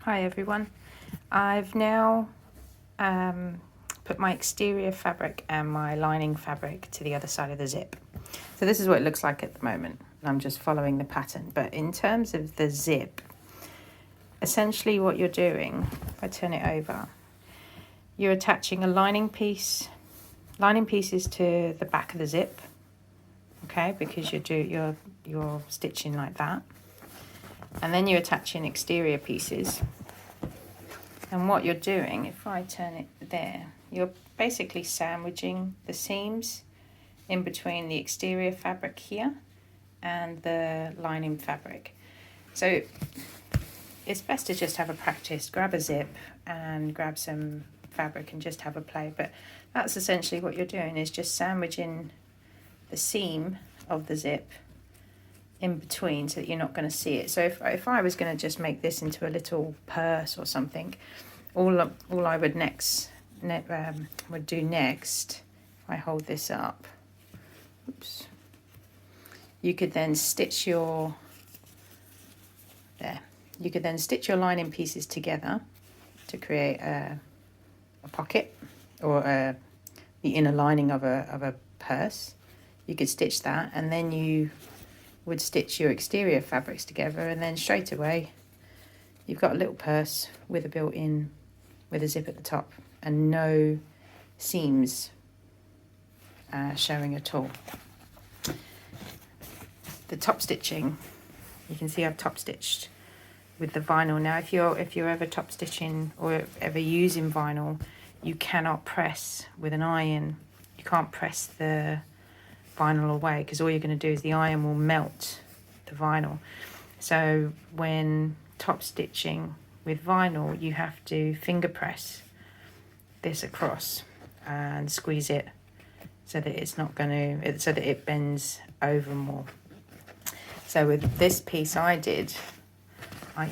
Hi everyone. I've now put my exterior fabric and my lining fabric to the other side of the zip. So this is what it looks like at the moment. I'm just following the pattern, but in terms of the zip, essentially what you're doing, if I turn it over, you're attaching a lining pieces to the back of the zip, okay, because you're stitching like that. And then you're attaching exterior pieces. And what you're doing, if I turn it there, you're basically sandwiching the seams in between the exterior fabric here and the lining fabric. So it's best to just have a practice, grab a zip and grab some fabric and just have a play. But that's essentially what you're doing, is just sandwiching the seam of the zip in between so that you're not going to see it. So if I was going to just make this into a little purse or something, all I would do next, if I hold this up, oops, you could then stitch your lining pieces together to create a pocket or the inner lining of a purse. You could stitch that, and then you would stitch your exterior fabrics together, and then straight away you've got a little purse with a zip at the top and no seams showing at all. The top stitching, you can see I've top stitched with the vinyl. Now if you're ever top stitching or ever using vinyl, you cannot press with an iron. You can't press the vinyl away, because all you're going to do is the iron will melt the vinyl. So when top stitching with vinyl, you have to finger press this across and squeeze it so that it's not going to, so that it bends over more. So with this piece I did,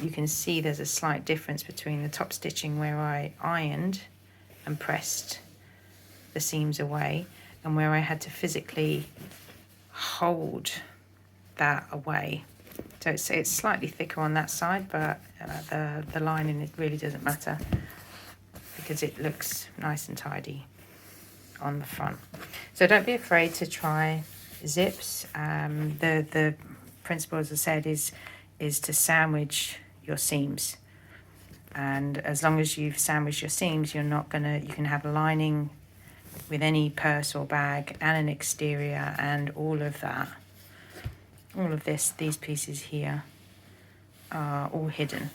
you can see there's a slight difference between the top stitching where I ironed and pressed the seams away, and where I had to physically hold that away. So it's slightly thicker on that side, but the lining, it really doesn't matter because it looks nice and tidy on the front. So don't be afraid to try zips. The principle, as I said, is to sandwich your seams. And as long as you've sandwiched your seams, you can have a lining with any purse or bag and an exterior, and all of these pieces here are all hidden.